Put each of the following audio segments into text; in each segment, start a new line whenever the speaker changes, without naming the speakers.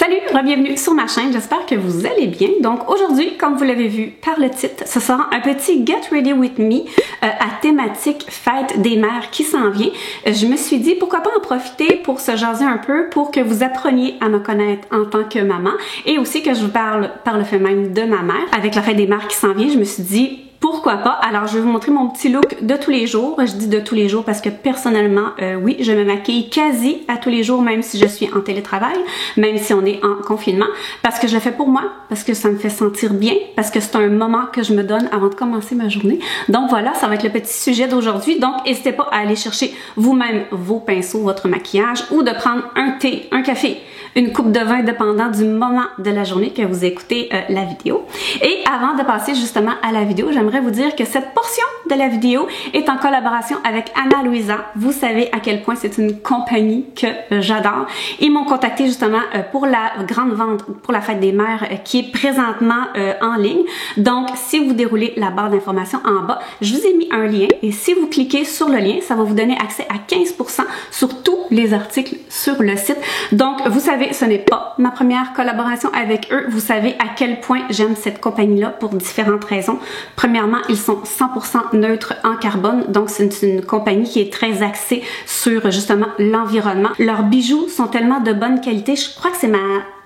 Salut, bienvenue sur ma chaîne, j'espère que vous allez bien. Donc aujourd'hui, comme vous l'avez vu par le titre, ce sera un petit Get Ready With Me à thématique Fête des mères qui s'en vient. Je me suis dit pourquoi pas en profiter pour se jaser un peu, pour que vous appreniez à me connaître en tant que maman et aussi que je vous parle par le fait même de ma mère. Avec la Fête des mères qui s'en vient, je me suis dit pourquoi pas? Alors, je vais vous montrer mon petit look de tous les jours. Je dis de tous les jours parce que personnellement, oui, je me maquille quasi à tous les jours, même si je suis en télétravail, même si on est en confinement, parce que je le fais pour moi, parce que ça me fait sentir bien, parce que c'est un moment que je me donne avant de commencer ma journée. Donc voilà, ça va être le petit sujet d'aujourd'hui. Donc, n'hésitez pas à aller chercher vous-même vos pinceaux, votre maquillage, ou de prendre un thé, un café, une coupe de vin, dépendant du moment de la journée que vous écoutez la vidéo. Et avant de passer justement à la vidéo, j'aimerais vous dire que cette portion de la vidéo est en collaboration avec Ana Luisa. Vous savez à quel point c'est une compagnie que j'adore. Ils m'ont contacté justement pour la grande vente pour la Fête des mères qui est présentement en ligne. Donc, si vous déroulez la barre d'informations en bas, je vous ai mis un lien et si vous cliquez sur le lien, ça va vous donner accès à 15% sur tous les articles sur le site. Donc, vous savez, ce n'est pas ma première collaboration avec eux. Vous savez à quel point j'aime cette compagnie-là pour différentes raisons. Premièrement, ils sont 100% neutres en carbone, donc c'est une compagnie qui est très axée sur justement l'environnement. Leurs bijoux sont tellement de bonne qualité. Je crois que c'est ma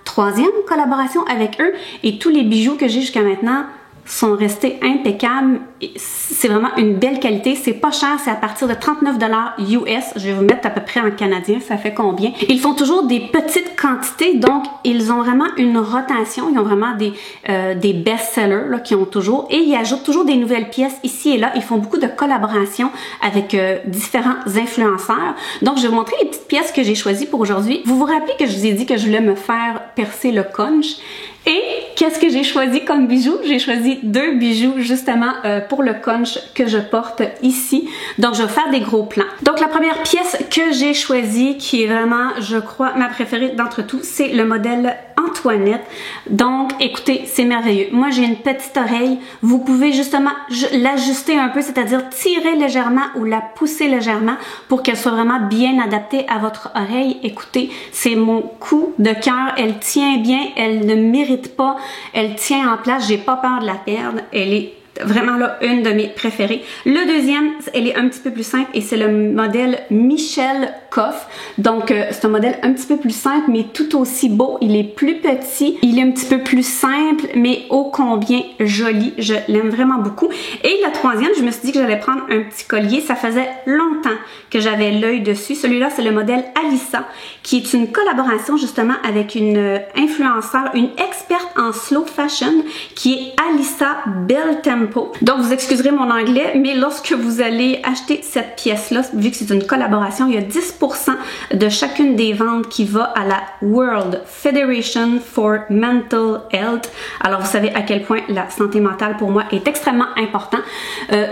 troisième collaboration avec eux et tous les bijoux que j'ai jusqu'à maintenant sont restés impeccables. C'est vraiment une belle qualité. C'est pas cher, c'est à partir de 39 $ US. Je vais vous mettre à peu près en canadien, ça fait combien? Ils font toujours des petites quantités, donc ils ont vraiment une rotation. Ils ont vraiment des best-sellers là, qui ont toujours, et ils ajoutent toujours des nouvelles pièces ici et là. Ils font beaucoup de collaborations avec différents influenceurs. Donc je vais vous montrer les petites pièces que j'ai choisies pour aujourd'hui. Vous vous rappelez que je vous ai dit que je voulais me faire percer le conche? Et qu'est-ce que j'ai choisi comme bijoux? J'ai choisi deux bijoux justement pour le conche que je porte ici. Donc je vais faire des gros plans. Donc la première pièce que j'ai choisie, qui est vraiment, je crois, ma préférée d'entre tous, c'est le modèle Antoinette. Donc écoutez, c'est merveilleux. Moi j'ai une petite oreille. Vous pouvez justement l'ajuster un peu, c'est-à-dire tirer légèrement ou la pousser légèrement pour qu'elle soit vraiment bien adaptée à votre oreille. Écoutez, c'est mon coup de cœur. Elle tient bien, elle ne mérite pas, elle tient en place, j'ai pas peur de la perdre, elle est vraiment là une de mes préférées. Le deuxième, elle est un petit peu plus simple et c'est le modèle Michel Koff. Donc c'est un modèle un petit peu plus simple mais tout aussi beau. Il est plus petit, il est un petit peu plus simple mais ô combien joli. Je l'aime vraiment beaucoup. Et la troisième, je me suis dit que j'allais prendre un petit collier. Ça faisait longtemps que j'avais l'œil dessus. Celui-là, c'est le modèle Alissa qui est une collaboration justement avec une influenceur, une experte en slow fashion qui est Alissa Beltempo. Donc vous excuserez mon anglais, mais lorsque vous allez acheter cette pièce-là, vu que c'est une collaboration, il y a 10% de chacune des ventes qui va à la World Federation for Mental Health. Alors vous savez à quel point la santé mentale pour moi est extrêmement important.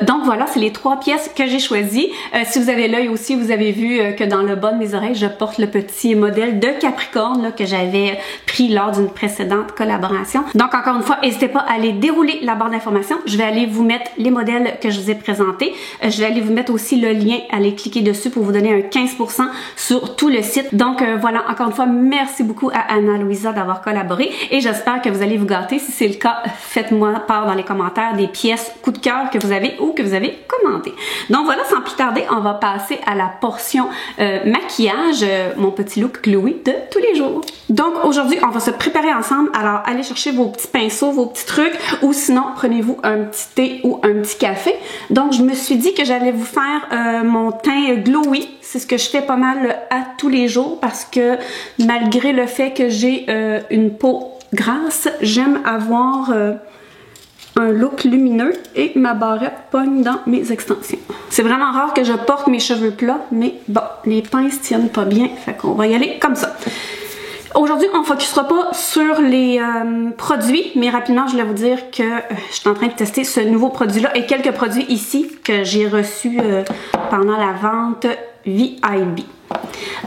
Donc voilà, c'est les trois pièces que j'ai choisies. Si vous avez l'œil aussi, vous avez vu que dans le bas de mes oreilles, je porte le petit modèle de Capricorne là, que j'avais pris lors d'une précédente collaboration. Donc encore une fois, n'hésitez pas à aller dérouler la barre d'informations. Je vais aller vous mettre les modèles que je vous ai présentés. Je vais aller vous mettre aussi le lien, allez cliquer dessus pour vous donner un 15% sur tout le site. Donc voilà, encore une fois, merci beaucoup à Ana Luisa d'avoir collaboré et j'espère que vous allez vous gâter. Si c'est le cas, faites-moi part dans les commentaires des pièces coup de cœur que vous avez ou que vous avez commandées. Donc voilà, sans plus tarder, on va passer à la portion maquillage, mon petit look glowy de tous les jours. Donc aujourd'hui, on va se préparer ensemble. Alors allez chercher vos petits pinceaux, vos petits trucs ou sinon prenez-vous un petit thé ou un petit café. Donc je me suis dit que j'allais vous faire mon teint glowy. C'est ce que je fais pas mal à tous les jours parce que malgré le fait que j'ai une peau grasse, j'aime avoir un look lumineux et ma barrette pogne dans mes extensions. C'est vraiment rare que je porte mes cheveux plats, mais bon, les pinces tiennent pas bien, fait qu'on va y aller comme ça. Aujourd'hui, on ne focusera pas sur les produits, mais rapidement, je voulais vous dire que je suis en train de tester ce nouveau produit-là et quelques produits ici que j'ai reçus pendant la vente VIB.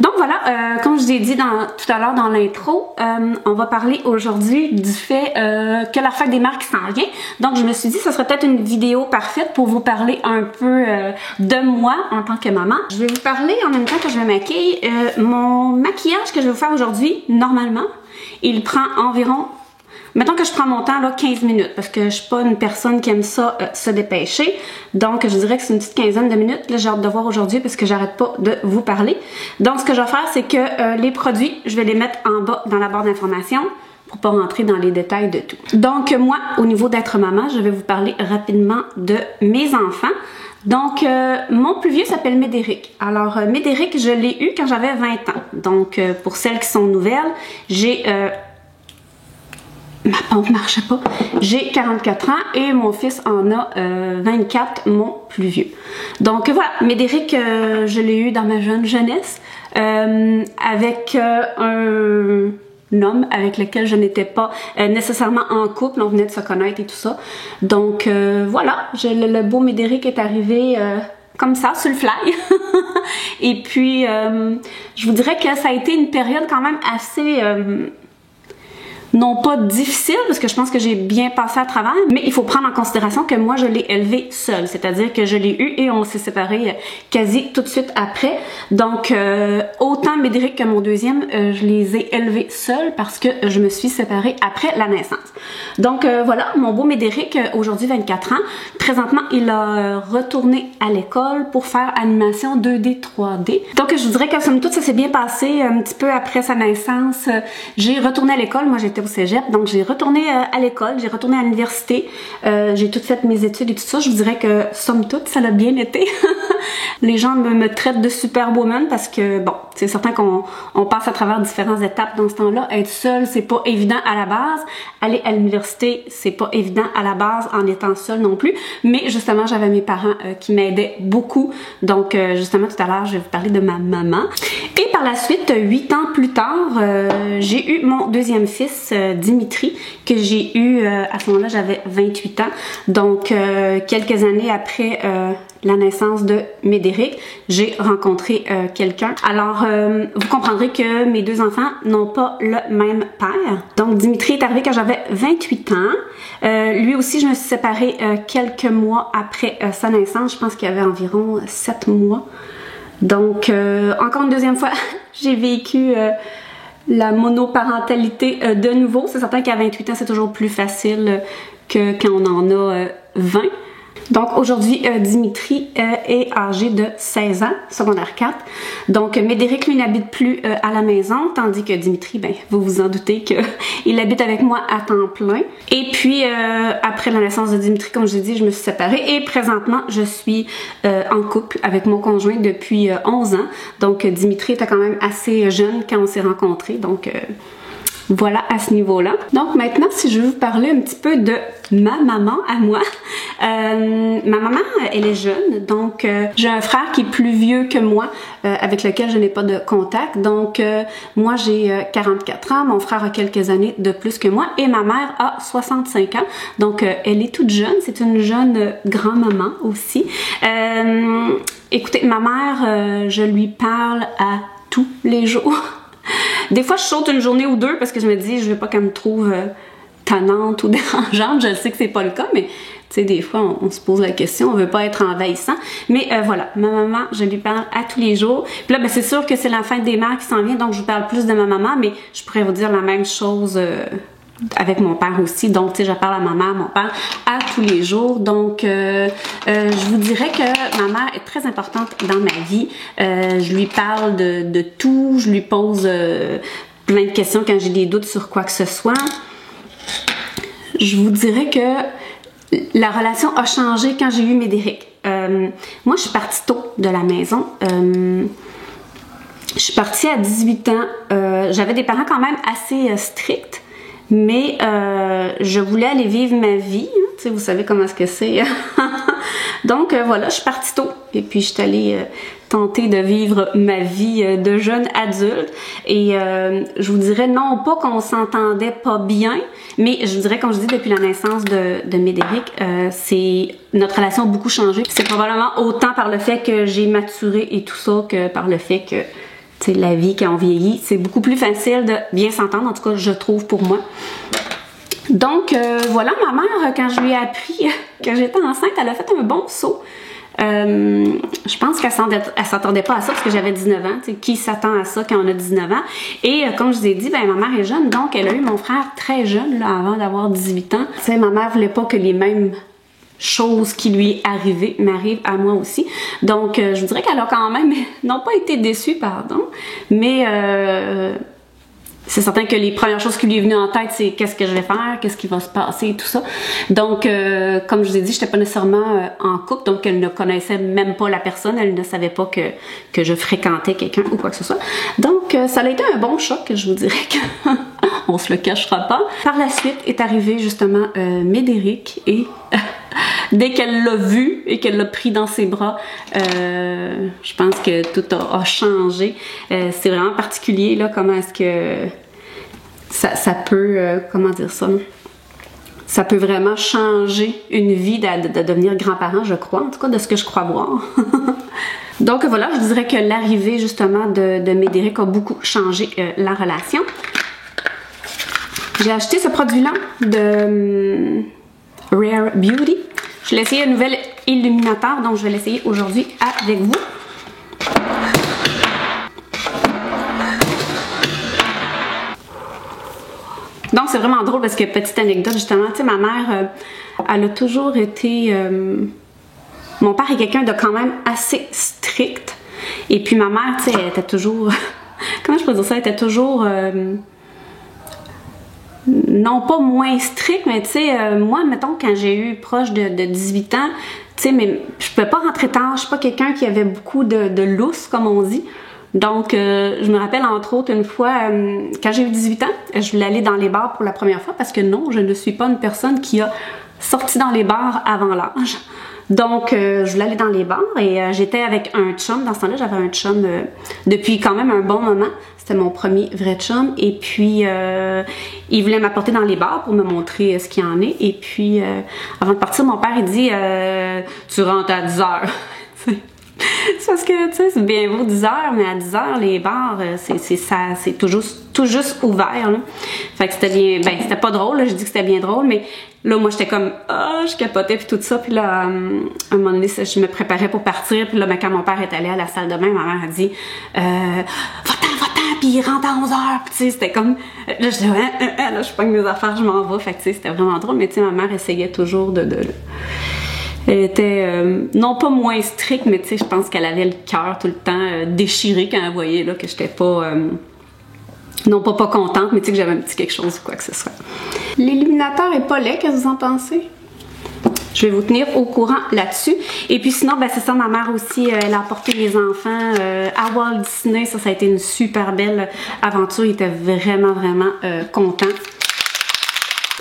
Donc voilà, comme je vous ai dit tout à l'heure dans l'intro, on va parler aujourd'hui du fait que la fête des mères qui s'en vient. Donc je me suis dit que ce serait peut-être une vidéo parfaite pour vous parler un peu de moi en tant que maman. Je vais vous parler en même temps que je me maquille. Mon maquillage que je vais vous faire aujourd'hui, normalement, Il prend environ, mettons que je prends mon temps, là, 15 minutes, parce que je suis pas une personne qui aime ça se dépêcher. Donc, je dirais que c'est une petite quinzaine de minutes. Là, j'ai hâte de voir aujourd'hui parce que j'arrête pas de vous parler. Donc, ce que je vais faire, c'est que les produits, je vais les mettre en bas dans la barre d'information pour pas rentrer dans les détails de tout. Donc, moi, au niveau d'être maman, je vais vous parler rapidement de mes enfants. Donc, mon plus vieux s'appelle Médéric. Alors, Médéric, je l'ai eu quand j'avais 20 ans. Donc, pour celles qui sont nouvelles, j'ai... ma pompe marchait pas. J'ai 44 ans et mon fils en a 24, mon plus vieux. Donc, voilà, Médéric, je l'ai eu dans ma jeunesse avec un homme avec lequel je n'étais pas nécessairement en couple, on venait de se connaître et tout ça. Donc voilà, le beau Médéric est arrivé comme ça, sur le fly. Et puis, je vous dirais que ça a été une période quand même assez... non pas difficile, parce que je pense que j'ai bien passé à travers, mais il faut prendre en considération que moi, je l'ai élevé seule, c'est-à-dire que je l'ai eu et on s'est séparés quasi tout de suite après. Donc, autant Médéric que mon deuxième, je les ai élevés seuls parce que je me suis séparée après la naissance. Donc, voilà, mon beau Médéric, aujourd'hui 24 ans, présentement, il a retourné à l'école pour faire animation 2D, 3D. Donc, je vous dirais que somme toute, ça s'est bien passé un petit peu après sa naissance. J'ai retourné à l'école, moi j'étais au cégep, donc j'ai retourné à l'école, j'ai retourné à l'université, j'ai tout fait mes études et tout ça. Je vous dirais que somme toute, ça l'a bien été. Les gens me traitent de superwoman parce que bon, c'est certain qu'on passe à travers différentes étapes dans ce temps-là. Être seule, c'est pas évident à la base. Aller à l'université, c'est pas évident à la base en étant seule non plus. Mais justement, j'avais mes parents qui m'aidaient beaucoup. Donc justement, tout à l'heure, je vais vous parler de ma maman. Et par la suite, 8 ans plus tard, j'ai eu mon deuxième fils, Dimitri, que j'ai eu à ce moment-là, j'avais 28 ans. Donc, quelques années après la naissance de Médéric, j'ai rencontré quelqu'un. Alors, vous comprendrez que mes deux enfants n'ont pas le même père. Donc, Dimitri est arrivé quand j'avais 28 ans. Lui aussi, je me suis séparée quelques mois après sa naissance. Je pense qu'il y avait environ 7 mois. Donc, encore une deuxième fois, j'ai vécu la monoparentalité de nouveau. C'est certain qu'à 28 ans, c'est toujours plus facile que quand on en a 20. Donc aujourd'hui, Dimitri est âgé de 16 ans, secondaire 4. Donc Médéric, lui, n'habite plus à la maison, tandis que Dimitri, ben, vous vous en doutez qu'il habite avec moi à temps plein. Et puis, après la naissance de Dimitri, comme je l'ai dit, je me suis séparée et présentement, je suis en couple avec mon conjoint depuis 11 ans. Donc Dimitri était quand même assez jeune quand on s'est rencontrés, donc... Voilà à ce niveau-là. Donc maintenant, si je veux vous parler un petit peu de ma maman à moi. Ma maman, elle est jeune, donc j'ai un frère qui est plus vieux que moi, avec lequel je n'ai pas de contact. Donc moi j'ai 44 ans, mon frère a quelques années de plus que moi et ma mère a 65 ans. Donc elle est toute jeune, c'est une jeune grand-maman aussi. Écoutez, ma mère, je lui parle à tous les jours. Des fois, je saute une journée ou deux parce que je me dis, je veux pas qu'elle me trouve tannante ou dérangeante. Je sais que c'est pas le cas, mais tu sais, des fois, on se pose la question, on veut pas être envahissant. Mais voilà, ma maman, je lui parle à tous les jours. Puis là, ben, c'est sûr que c'est la fête des mères qui s'en vient, donc je vous parle plus de ma maman, mais je pourrais vous dire la même chose avec mon père aussi. Donc, tu sais, je parle à ma mère, mon père, à tous les jours. Donc, je vous dirais que ma mère est très importante dans ma vie. Je lui parle de tout. Je lui pose plein de questions quand j'ai des doutes sur quoi que ce soit. Je vous dirais que la relation a changé quand j'ai eu Médéric. Moi, je suis partie tôt de la maison. Je suis partie à 18 ans. J'avais des parents quand même assez stricts. Mais je voulais aller vivre ma vie, hein, tu sais, vous savez comment est-ce que c'est. Donc voilà, je suis partie tôt et puis je suis allée tenter de vivre ma vie de jeune adulte. Et je vous dirais non pas qu'on s'entendait pas bien, mais je vous dirais, comme je dis, depuis la naissance de Médéric, c'est notre relation a beaucoup changé. C'est probablement autant par le fait que j'ai maturé et tout ça que par le fait que c'est la vie quand on vieillit, c'est beaucoup plus facile de bien s'entendre, en tout cas je trouve pour moi. Donc voilà, ma mère, quand je lui ai appris que j'étais enceinte, elle a fait un bon saut. Je pense qu'elle s'attendait pas à ça parce que j'avais 19 ans. T'sais, qui s'attend à ça quand on a 19 ans? Et comme je vous ai dit, ben, ma mère est jeune, donc elle a eu mon frère très jeune, là, avant d'avoir 18 ans. T'sais, ma mère voulait pas que les mêmes choses qui lui m'arrivent à moi aussi. Donc, je vous dirais qu'elle a quand même, non pas été déçue, pardon, mais c'est certain que les premières choses qui lui est venues en tête, c'est qu'est-ce que je vais faire, qu'est-ce qui va se passer, tout ça. Donc, comme je vous ai dit, j'étais pas nécessairement en couple, donc elle ne connaissait même pas la personne, elle ne savait pas que je fréquentais quelqu'un ou quoi que ce soit. Donc, ça a été un bon choc, je vous dirais que on se le cachera pas. Par la suite est arrivé justement Médéric et dès qu'elle l'a vu et qu'elle l'a pris dans ses bras, je pense que tout a changé. C'est vraiment particulier là, comment est-ce que ça peut, comment dire ça, non? Ça peut vraiment changer une vie de devenir grand-parent, je crois, en tout cas de ce que je crois voir. Donc voilà, je dirais que l'arrivée justement de Médéric a beaucoup changé la relation. J'ai acheté ce produit-là de Rare Beauty. Je l'ai essayé un nouvel illuminateur, donc je vais l'essayer aujourd'hui avec vous. Donc c'est vraiment drôle parce que, petite anecdote justement, tu sais, ma mère, elle a toujours été... mon père est quelqu'un de quand même assez strict. Et puis ma mère, tu sais, elle était toujours... comment je peux dire ça? Elle était toujours... non pas moins stricte, mais tu sais, moi, mettons, quand j'ai eu proche de 18 ans, tu sais, mais je pouvais pas rentrer tard, je suis pas quelqu'un qui avait beaucoup de lousse, comme on dit. Donc, je me rappelle entre autres une fois, quand j'ai eu 18 ans, je voulais aller dans les bars pour la première fois parce que non, je ne suis pas une personne qui a sorti dans les bars avant l'âge. Donc, je voulais aller dans les bars et j'étais avec un chum. Dans ce temps-là, j'avais un chum depuis quand même un bon moment. C'était mon premier vrai chum. Et puis, il voulait m'apporter dans les bars pour me montrer ce qu'il y en est. Et puis, avant de partir, mon père, il dit « Tu rentres à 10 heures. » C'est parce que, tu sais, c'est bien beau 10 heures, mais à 10 heures, les bars, c'est tout juste ouvert, là. Fait que c'était bien, ben, c'était pas drôle, là, je dis que c'était bien drôle, mais là, moi, j'étais comme, je capotais, puis tout ça, puis là, à un moment donné, je me préparais pour partir, puis là, ben, quand mon père est allé à la salle de bain, ma mère a dit, va-t'en, puis il rentre à 11 heures, puis tu sais, c'était comme, là, je disais, là, je pogne mes affaires, je m'en vais, fait que, tu sais, c'était vraiment drôle, mais tu sais, ma mère essayait toujours elle était non pas moins stricte, mais tu sais, je pense qu'elle avait le cœur tout le temps déchiré quand elle voyait là, que j'étais pas, non pas contente, mais tu sais que j'avais un petit quelque chose ou quoi que ce soit. L'illuminateur est pas laid, qu'est-ce que vous en pensez? Je vais vous tenir au courant là-dessus. Et puis sinon, ben c'est ça, ma mère aussi, elle a apporté les enfants à Walt Disney. Ça a été une super belle aventure. Il était vraiment content.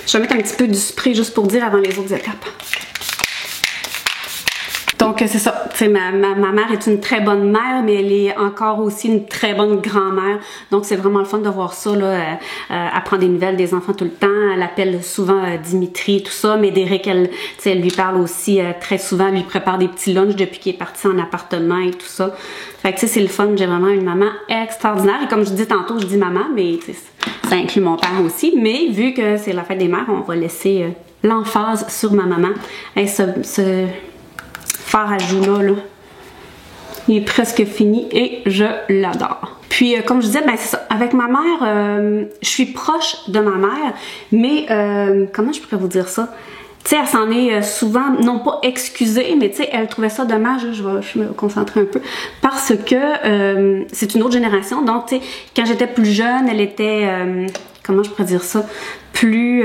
Je vais mettre un petit peu du spray juste pour dire avant les autres étapes. Donc c'est ça, tu sais, ma mère est une très bonne mère, mais elle est encore aussi une très bonne grand-mère. Donc c'est vraiment le fun de voir ça, là, elle prend des nouvelles des enfants tout le temps, elle appelle souvent Dimitri, tout ça, mais Derek, elle lui parle aussi très souvent, elle lui prépare des petits lunchs depuis qu'il est parti en appartement et tout ça. Fait que tu sais, c'est le fun, j'ai vraiment une maman extraordinaire. Et comme je dis tantôt, je dis maman, mais ça inclut mon père aussi. Mais vu que c'est la fête des mères, on va laisser l'emphase sur ma maman. Et ce fard à joues là, il est presque fini et je l'adore. Puis comme je disais, ben c'est ça, avec ma mère, je suis proche de ma mère, mais comment je pourrais vous dire ça? Tu sais, elle s'en est souvent, non pas excusée, mais tu sais, elle trouvait ça dommage, je vais me concentrer un peu, parce que c'est une autre génération, donc tu sais, quand j'étais plus jeune, elle était, comment je pourrais dire ça, plus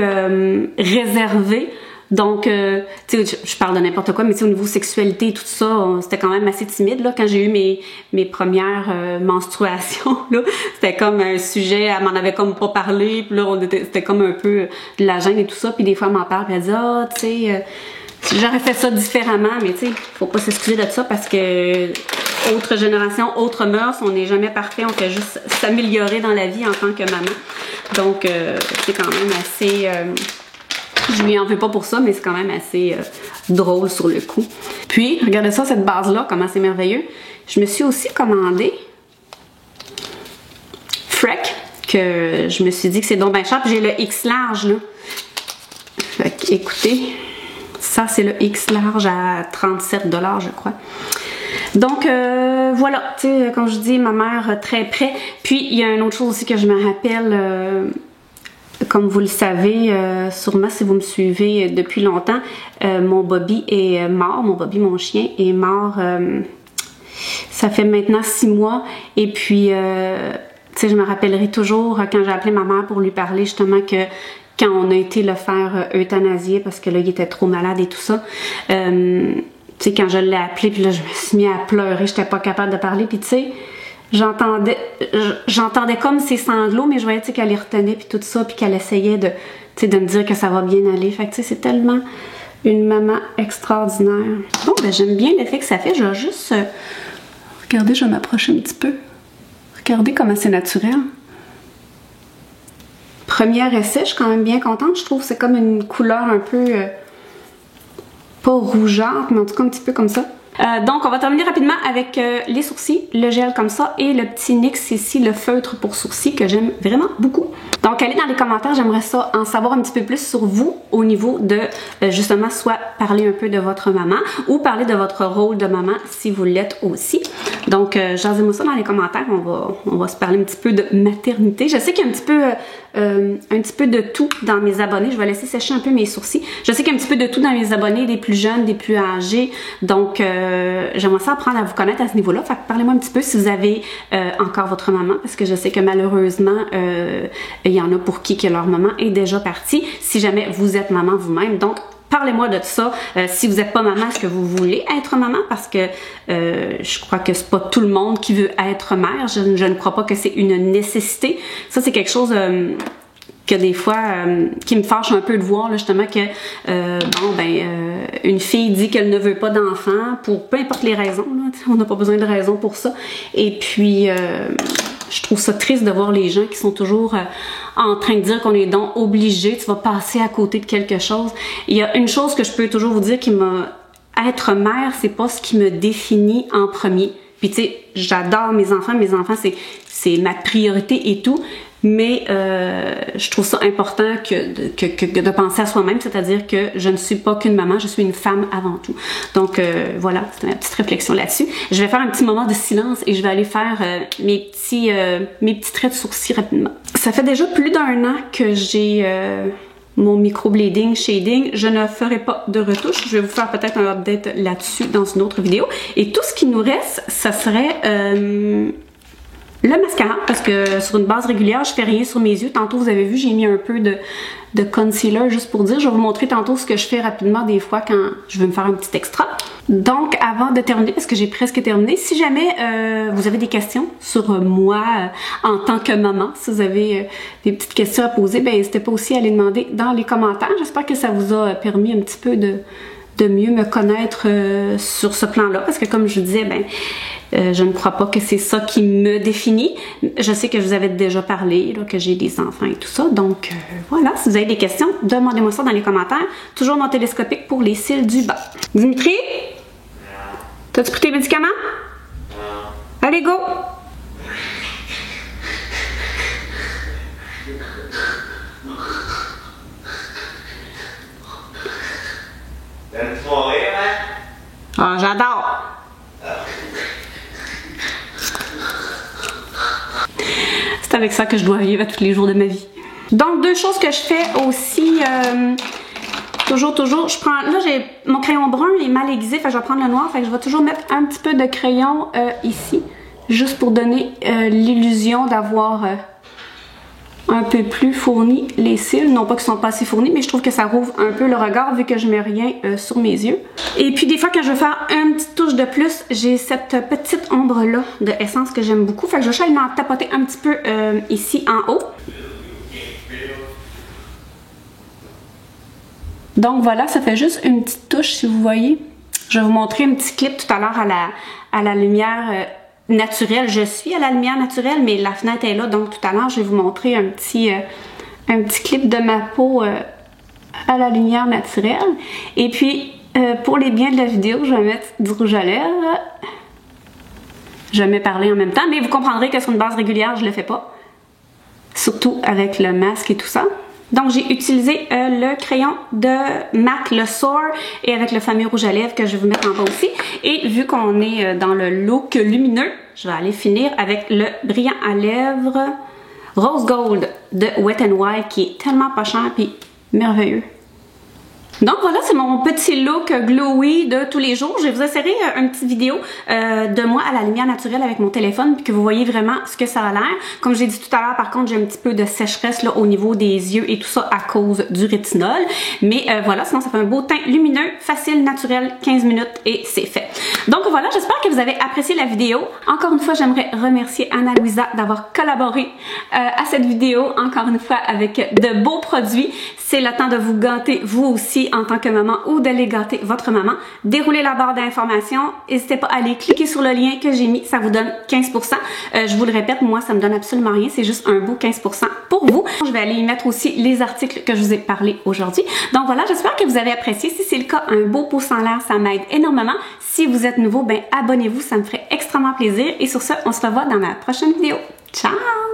réservée. Donc, tu sais, je parle de n'importe quoi, mais tu sais, au niveau sexualité et tout ça, c'était quand même assez timide, là. Quand j'ai eu mes premières menstruations, là, c'était comme un sujet, elle m'en avait comme pas parlé, puis là, c'était comme un peu de la gêne et tout ça, puis des fois, elle m'en parle, puis elle dit, tu sais, j'aurais fait ça différemment, mais tu sais, faut pas s'excuser de ça parce que autre génération, autre mœurs, on n'est jamais parfait, on fait juste s'améliorer dans la vie en tant que maman. Donc, c'est quand même assez... je lui en veux pas pour ça, mais c'est quand même assez drôle sur le coup. Puis, regardez ça, cette base-là, comment c'est merveilleux. Je me suis aussi commandé Freck, que je me suis dit que c'est donc bien cher. Puis j'ai le X large, là. Fait que, écoutez, Ça, c'est le X large à 37 $, je crois. Donc, voilà, tu sais, comme je dis, ma mère très près. Puis, il y a une autre chose aussi que je me rappelle, comme vous le savez, sûrement si vous me suivez depuis longtemps, mon Bobby est mort, mon chien, est mort, ça fait maintenant 6 mois. Et puis, tu sais, je me rappellerai toujours quand j'ai appelé ma mère pour lui parler justement que quand on a été le faire euthanasier parce que là, il était trop malade et tout ça. Tu sais, quand je l'ai appelé, puis là, je me suis mis à pleurer, j'étais pas capable de parler, puis tu sais, j'entendais comme ses sanglots, mais je voyais, tu sais, qu'elle les retenait, puis tout ça, puis qu'elle essayait de, tu sais, de me dire que ça va bien aller. Fait que, tu sais, c'est tellement une maman extraordinaire. Bon, ben, j'aime bien l'effet que ça fait. Je vais juste... regardez, je vais m'approcher un petit peu. Regardez comment c'est naturel. Premier essai, je suis quand même bien contente. Je trouve que c'est comme une couleur un peu... pas rougeâtre, mais en tout cas un petit peu comme ça. Donc, on va terminer rapidement avec les sourcils, le gel comme ça et le petit NYX ici, le feutre pour sourcils que j'aime vraiment beaucoup. Donc, allez dans les commentaires, j'aimerais ça en savoir un petit peu plus sur vous au niveau de, justement, soit parler un peu de votre maman ou parler de votre rôle de maman si vous l'êtes aussi. Donc, jasez-moi ça dans les commentaires, on va se parler un petit peu de maternité. Je sais qu'il y a un petit peu de tout dans mes abonnés. Je vais laisser sécher un peu mes sourcils. Je sais qu'il y a un petit peu de tout dans mes abonnés, des plus jeunes, des plus âgés. Donc, j'aimerais ça apprendre à vous connaître à ce niveau-là. Fait que parlez-moi un petit peu si vous avez encore votre maman, parce que je sais que malheureusement, il y en a pour qui que leur maman est déjà partie, si jamais vous êtes maman vous-même. Donc, parlez-moi de tout ça. Si vous n'êtes pas maman, est-ce que vous voulez être maman? Parce que je crois que c'est pas tout le monde qui veut être mère. Je ne crois pas que c'est une nécessité. Ça, c'est quelque chose que des fois, qui me fâche un peu de voir, là, justement, que une fille dit qu'elle ne veut pas d'enfant pour peu importe les raisons. Là, on n'a pas besoin de raison pour ça. Et puis, je trouve ça triste de voir les gens qui sont toujours en train de dire qu'on est donc obligé, tu vas passer à côté de quelque chose. Il y a une chose que je peux toujours vous dire qui m'a... Être mère, c'est pas ce qui me définit en premier. Puis tu sais, j'adore mes enfants c'est ma priorité et tout. Mais je trouve ça important que de penser à soi-même, c'est-à-dire que je ne suis pas qu'une maman, je suis une femme avant tout. Donc voilà, c'est ma petite réflexion là-dessus. Je vais faire un petit moment de silence et je vais aller faire mes petits traits de sourcils rapidement. Ça fait déjà plus d'1 an que j'ai mon microblading, shading. Je ne ferai pas de retouche. Je vais vous faire peut-être un update là-dessus dans une autre vidéo. Et tout ce qui nous reste, ça serait... le mascara, parce que sur une base régulière, je fais rien sur mes yeux. Tantôt, vous avez vu, j'ai mis un peu de concealer juste pour dire. Je vais vous montrer tantôt ce que je fais rapidement des fois quand je veux me faire un petit extra. Donc, avant de terminer, parce que j'ai presque terminé, si jamais vous avez des questions sur moi en tant que maman, si vous avez des petites questions à poser, ben n'hésitez pas aussi à les demander dans les commentaires. J'espère que ça vous a permis un petit peu de mieux me connaître sur ce plan-là, parce que comme je vous disais, ben je ne crois pas que c'est ça qui me définit. Je sais que je vous avais déjà parlé, là, que j'ai des enfants et tout ça. Donc voilà, si vous avez des questions, demandez-moi ça dans les commentaires. Toujours mon télescopique pour les cils du bas. Dimitri? T'as-tu pris tes médicaments? Allez, go! Ah, j'adore! C'est avec ça que je dois vivre tous les jours de ma vie. Donc, 2 choses que je fais aussi, toujours, je prends, là j'ai mon crayon brun, il est mal aiguisé, fait que je vais prendre le noir, fait que je vais toujours mettre un petit peu de crayon ici, juste pour donner l'illusion d'avoir un peu plus fourni les cils. Non pas qu'ils sont pas assez fournis, mais je trouve que ça rouvre un peu le regard vu que je mets rien sur mes yeux. Et puis des fois que je veux faire une petite touche de plus, j'ai cette petite ombre là de Essence que j'aime beaucoup. Fait que je vais m'en tapoter un petit peu ici en haut. Donc voilà, ça fait juste une petite touche si vous voyez. Je vais vous montrer un petit clip tout à l'heure à la lumière naturelle. Je suis à la lumière naturelle, mais la fenêtre est là, donc tout à l'heure, je vais vous montrer un petit clip de ma peau à la lumière naturelle. Et puis, pour les biens de la vidéo, je vais mettre du rouge à lèvres. Je vais me parler en même temps, mais vous comprendrez que sur une base régulière, je le fais pas. Surtout avec le masque et tout ça. Donc, j'ai utilisé le crayon de MAC, le Soar, et avec le fameux rouge à lèvres que je vais vous mettre en bas aussi. Et vu qu'on est dans le look lumineux, je vais aller finir avec le brillant à lèvres Rose Gold de Wet n Wild qui est tellement pas cher et merveilleux. Donc voilà, c'est mon petit look glowy de tous les jours. Je vais vous insérer une petite vidéo de moi à la lumière naturelle avec mon téléphone puis que vous voyez vraiment ce que ça a l'air. Comme j'ai dit tout à l'heure, par contre, j'ai un petit peu de sécheresse là, au niveau des yeux et tout ça à cause du rétinol. Mais voilà, sinon ça fait un beau teint lumineux, facile, naturel, 15 minutes et c'est fait. Donc voilà, j'espère que vous avez apprécié la vidéo. Encore une fois, j'aimerais remercier Ana-Louisa d'avoir collaboré à cette vidéo, encore une fois, avec de beaux produits. C'est le temps de vous gâter, vous aussi, en tant que maman, ou d'aller gâter votre maman. Déroulez la barre d'informations. N'hésitez pas à aller cliquer sur le lien que j'ai mis, ça vous donne 15%. Je vous le répète, moi, ça me donne absolument rien, c'est juste un beau 15% pour vous. Je vais aller y mettre aussi les articles que je vous ai parlé aujourd'hui. Donc voilà, j'espère que vous avez apprécié. Si c'est le cas, un beau pouce en l'air, ça m'aide énormément. Si vous êtes nouveau, ben abonnez-vous, ça me ferait extrêmement plaisir. Et sur ce, on se revoit dans ma prochaine vidéo. Ciao!